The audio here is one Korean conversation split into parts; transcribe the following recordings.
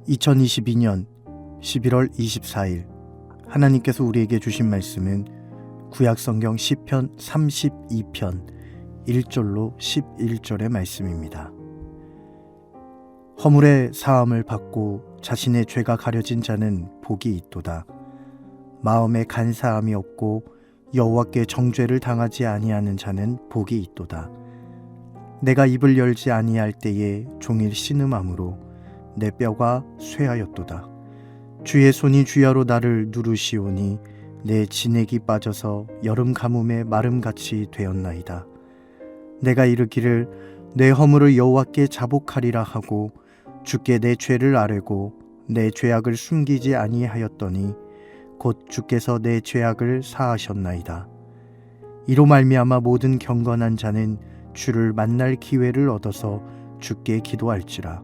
2022년 11월 24일 하나님께서 우리에게 주신 말씀은 구약성경 시편 32편 1절로 11절의 말씀입니다. 허물의 사함을 받고 자신의 죄가 가려진 자는 복이 있도다. 마음에 간사함이 없고 여호와께 정죄를 당하지 아니하는 자는 복이 있도다. 내가 입을 열지 아니할 때에 종일 신음함으로 내 뼈가 쇠하였도다. 주의 손이 주야로 나를 누르시오니 내 진액이 빠져서 여름 가뭄에 마름같이 되었나이다. 내가 이르기를 내 허물을 여호와께 자복하리라 하고 주께 내 죄를 아뢰고 내 죄악을 숨기지 아니하였더니 곧 주께서 내 죄악을 사하셨나이다. 이로 말미암아 모든 경건한 자는 주를 만날 기회를 얻어서 주께 기도할지라.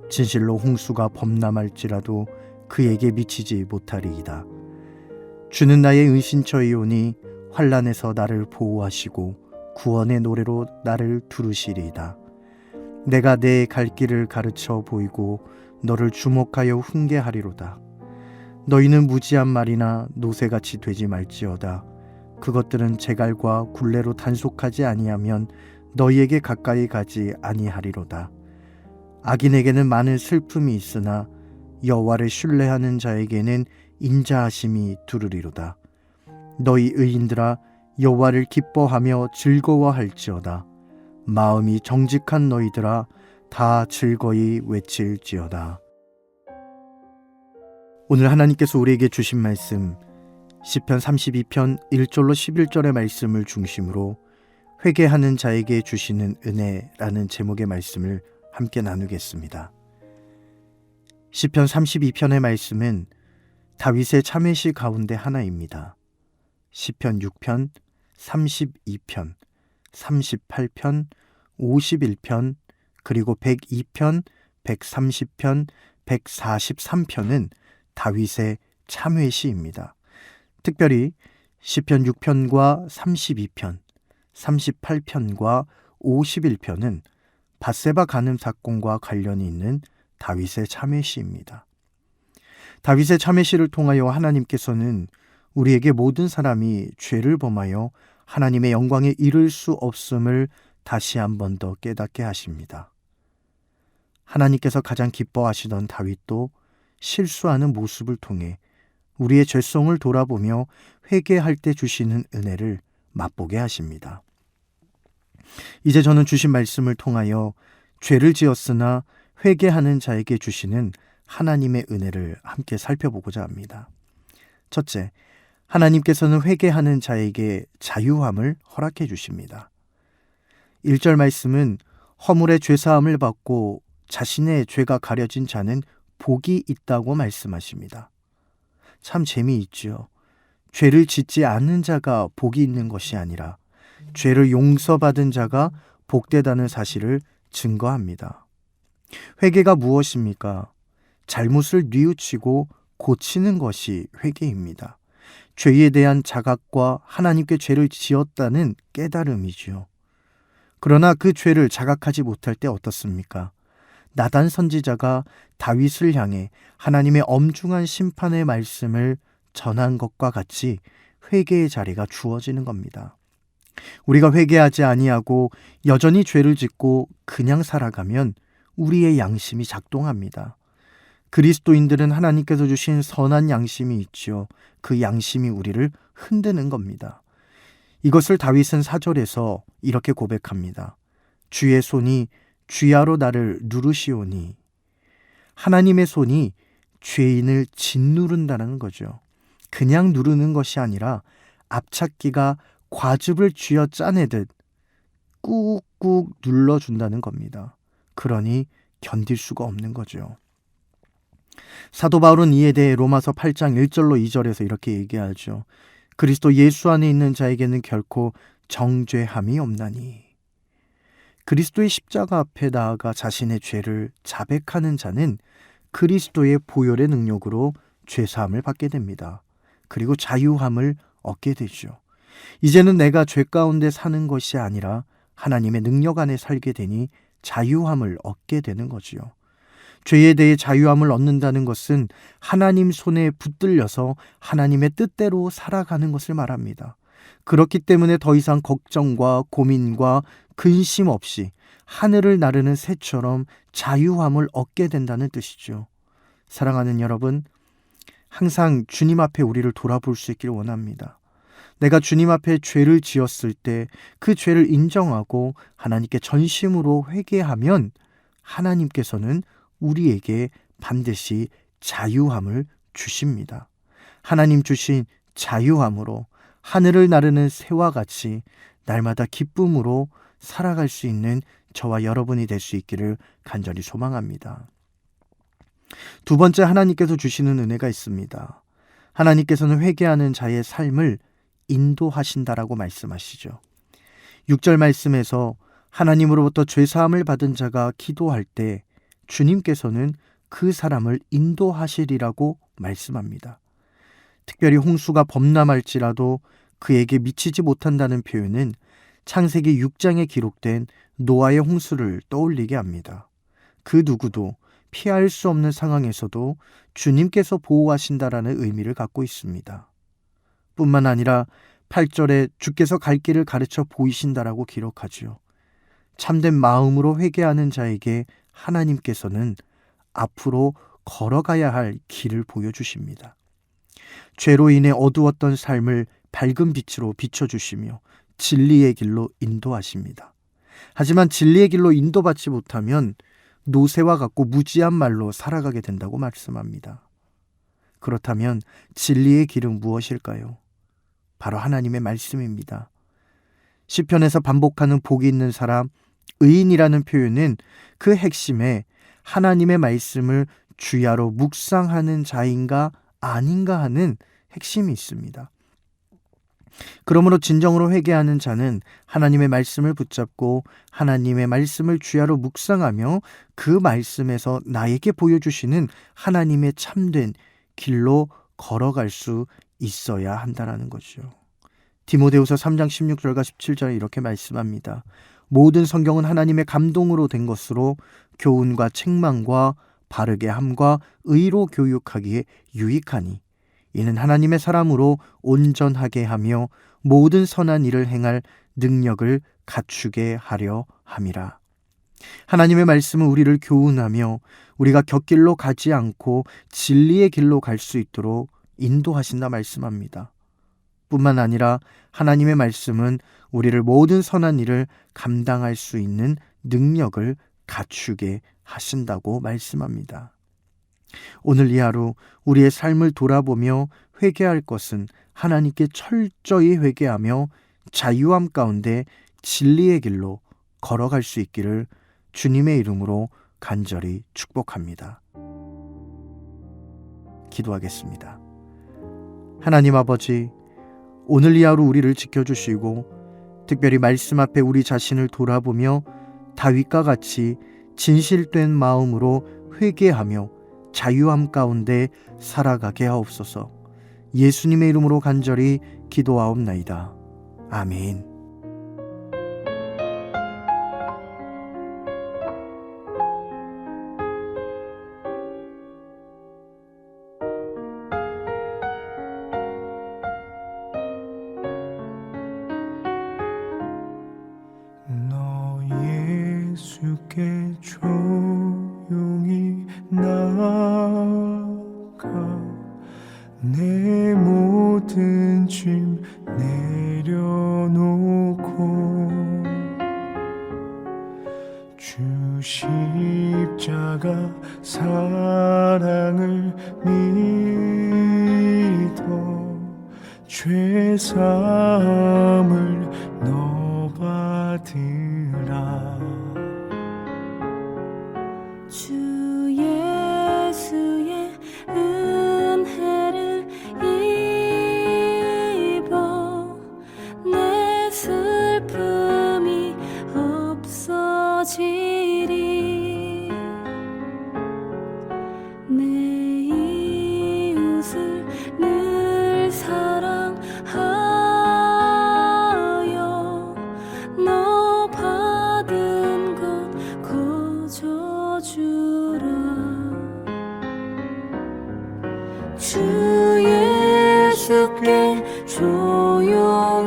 진실로 홍수가 범람할지라도 그에게 미치지 못하리이다. 주는 나의 은신처이오니 환난에서 나를 보호하시고 구원의 노래로 나를 두르시리이다. 내가 내 갈 길을 가르쳐 보이고 너를 주목하여 훈계하리로다. 너희는 무지한 말이나 노새같이 되지 말지어다. 그것들은 제갈과 굴레로 단속하지 아니하면 너희에게 가까이 가지 아니하리로다. 악인에게는 많은 슬픔이 있으나 여호와를 신뢰하는 자에게는 인자하심이 두르리로다. 너희 의인들아 여호와를 기뻐하며 즐거워할지어다. 마음이 정직한 너희들아 다 즐거이 외칠지어다. 오늘 하나님께서 우리에게 주신 말씀 시편 32편 1절로 11절의 말씀을 중심으로 회개하는 자에게 주시는 은혜라는 제목의 말씀을 함께 나누겠습니다. 시편 32편의 말씀은 다윗의 참회시 가운데 하나입니다. 시편 6편, 32편, 38편, 51편, 그리고 102편, 130편, 143편은 다윗의 참회시입니다. 특별히 시편 6편과 32편, 38편과 51편은 밧세바 간음 사건과 관련이 있는 다윗의 참회시입니다. 다윗의 참회시를 통하여 하나님께서는 우리에게 모든 사람이 죄를 범하여 하나님의 영광에 이를 수 없음을 다시 한 번 더 깨닫게 하십니다. 하나님께서 가장 기뻐하시던 다윗도 실수하는 모습을 통해 우리의 죄성을 돌아보며 회개할 때 주시는 은혜를 맛보게 하십니다. 이제 저는 주신 말씀을 통하여 죄를 지었으나 회개하는 자에게 주시는 하나님의 은혜를 함께 살펴보고자 합니다. 첫째, 하나님께서는 회개하는 자에게 자유함을 허락해 주십니다. 1절 말씀은 허물의 죄사함을 받고 자신의 죄가 가려진 자는 복이 있다고 말씀하십니다. 참 재미있지요. 죄를 짓지 않는 자가 복이 있는 것이 아니라 죄를 용서받은 자가 복되다는 사실을 증거합니다. 회개가 무엇입니까? 잘못을 뉘우치고 고치는 것이 회개입니다. 죄에 대한 자각과 하나님께 죄를 지었다는 깨달음이지요. 그러나 그 죄를 자각하지 못할 때 어떻습니까? 나단 선지자가 다윗을 향해 하나님의 엄중한 심판의 말씀을 전한 것과 같이 회개의 자리가 주어지는 겁니다. 우리가 회개하지 아니하고 여전히 죄를 짓고 그냥 살아가면 우리의 양심이 작동합니다. 그리스도인들은 하나님께서 주신 선한 양심이 있지요. 그 양심이 우리를 흔드는 겁니다. 이것을 다윗은 4절에서 이렇게 고백합니다. 주의 손이 주야로 나를 누르시오니. 하나님의 손이 죄인을 짓누른다는 거죠. 그냥 누르는 것이 아니라 앞찾기가 과즙을 쥐어 짜내듯 꾹꾹 눌러준다는 겁니다. 그러니 견딜 수가 없는 거죠. 사도 바울은 이에 대해 로마서 8장 1절로 2절에서 이렇게 얘기하죠. 그리스도 예수 안에 있는 자에게는 결코 정죄함이 없나니. 그리스도의 십자가 앞에 나아가 자신의 죄를 자백하는 자는 그리스도의 보혈의 능력으로 죄사함을 받게 됩니다. 그리고 자유함을 얻게 되죠. 이제는 내가 죄 가운데 사는 것이 아니라 하나님의 능력 안에 살게 되니 자유함을 얻게 되는 거지요. 죄에 대해 자유함을 얻는다는 것은 하나님 손에 붙들려서 하나님의 뜻대로 살아가는 것을 말합니다. 그렇기 때문에 더 이상 걱정과 고민과 근심 없이 하늘을 나르는 새처럼 자유함을 얻게 된다는 뜻이죠. 사랑하는 여러분, 항상 주님 앞에 우리를 돌아볼 수 있기를 원합니다. 내가 주님 앞에 죄를 지었을 때 그 죄를 인정하고 하나님께 전심으로 회개하면 하나님께서는 우리에게 반드시 자유함을 주십니다. 하나님 주신 자유함으로 하늘을 나르는 새와 같이 날마다 기쁨으로 살아갈 수 있는 저와 여러분이 될 수 있기를 간절히 소망합니다. 두 번째, 하나님께서 주시는 은혜가 있습니다. 하나님께서는 회개하는 자의 삶을 인도하신다라고 말씀하시죠. 6절 말씀에서 하나님으로부터 죄사함을 받은 자가 기도할 때 주님께서는 그 사람을 인도하시리라고 말씀합니다. 특별히 홍수가 범람할지라도 그에게 미치지 못한다는 표현은 창세기 6장에 기록된 노아의 홍수를 떠올리게 합니다. 그 누구도 피할 수 없는 상황에서도 주님께서 보호하신다라는 의미를 갖고 있습니다. 뿐만 아니라 8절에 주께서 갈 길을 가르쳐 보이신다라고 기록하지요. 참된 마음으로 회개하는 자에게 하나님께서는 앞으로 걸어가야 할 길을 보여주십니다. 죄로 인해 어두웠던 삶을 밝은 빛으로 비춰주시며 진리의 길로 인도하십니다. 하지만 진리의 길로 인도받지 못하면 노새와 같고 무지한 말로 살아가게 된다고 말씀합니다. 그렇다면 진리의 길은 무엇일까요? 바로 하나님의 말씀입니다. 시편에서 반복하는 복이 있는 사람, 의인이라는 표현은 그 핵심에 하나님의 말씀을 주야로 묵상하는 자인가 아닌가 하는 핵심이 있습니다. 그러므로 진정으로 회개하는 자는 하나님의 말씀을 붙잡고 하나님의 말씀을 주야로 묵상하며 그 말씀에서 나에게 보여주시는 하나님의 참된 길로 걸어갈 수 있어야 한다는 거죠. 디모데후서 3장 16절과 17절에 이렇게 말씀합니다. 모든 성경은 하나님의 감동으로 된 것으로 교훈과 책망과 바르게 함과 의로 교육하기에 유익하니 이는 하나님의 사람으로 온전하게 하며 모든 선한 일을 행할 능력을 갖추게 하려 함이라. 하나님의 말씀은 우리를 교훈하며 우리가 곁길로 가지 않고 진리의 길로 갈 수 있도록 인도하신다 말씀합니다. 뿐만 아니라 하나님의 말씀은 우리를 모든 선한 일을 감당할 수 있는 능력을 갖추게 하신다고 말씀합니다. 오늘 이 하루 우리의 삶을 돌아보며 회개할 것은 하나님께 철저히 회개하며 자유함 가운데 진리의 길로 걸어갈 수 있기를 주님의 이름으로 간절히 축복합니다. 기도하겠습니다. 하나님 아버지, 오늘 이 하루 우리를 지켜주시고 특별히 말씀 앞에 우리 자신을 돌아보며 다윗과 같이 진실된 마음으로 회개하며 자유함 가운데 살아가게 하옵소서. 예수님의 이름으로 간절히 기도하옵나이다. 아멘. 너 예수께 조용히 나아가 내 모든 짐 내려놓고 주 십자가 사랑을 믿어 죄 사함을 너 받으라. 주 예수의 은혜를 입어 내 슬픔이 없어지리. 내 이웃을 늘 사랑하며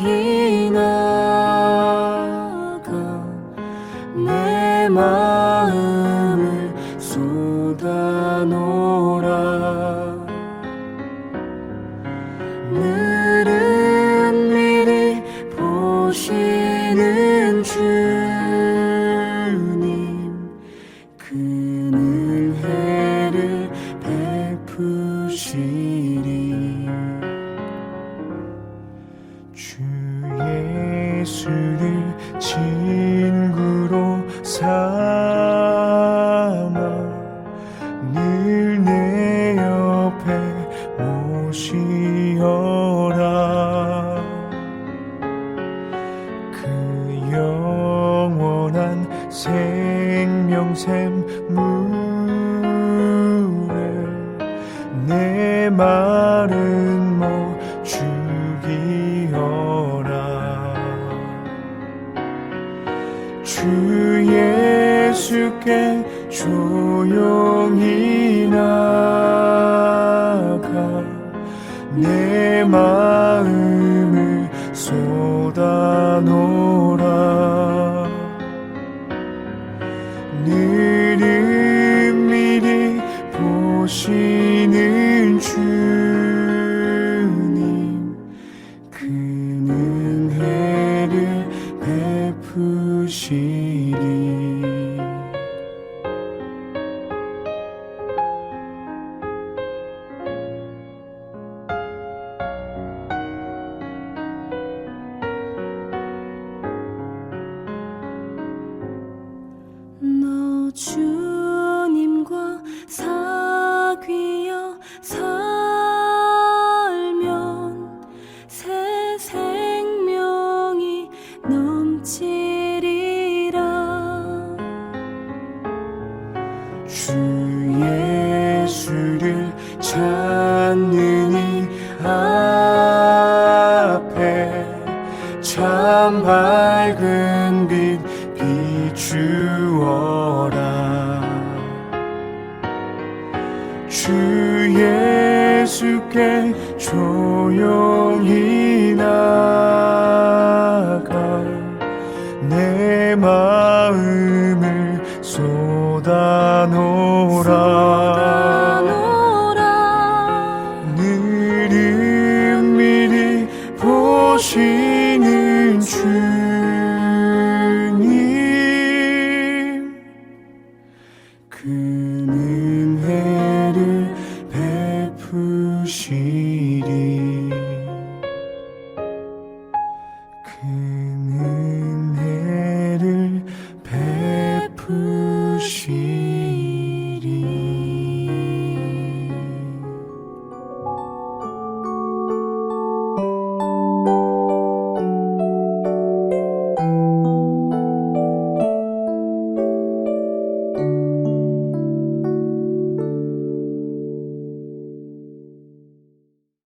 조용히 나가 내 마음을 쏟아놓으라. 늘은 미리 보시는 주님, 그 은혜를 베푸시리. 주 예수를 친구로 삼아 늘 내 옆에 모시어라. 그 영원한 생명샘 물에 내 마른 목 죽이어라. 주 예수께 조용히 나가 내 마음을 쏟아놓으라. 늘은 미리 보시는 주님, 그 은혜를 베푸시리. 너 주님과 사귀어 살면 새 생명이 넘치리라. 주 예수를 찾는 이 앞에 참 밝은 빛 비추어라. 주 예수께 조용히 나가 내 마음을 쏟아놓으라. 늘은 미리 보시는 주님, 그 은혜를 베푸시리. 그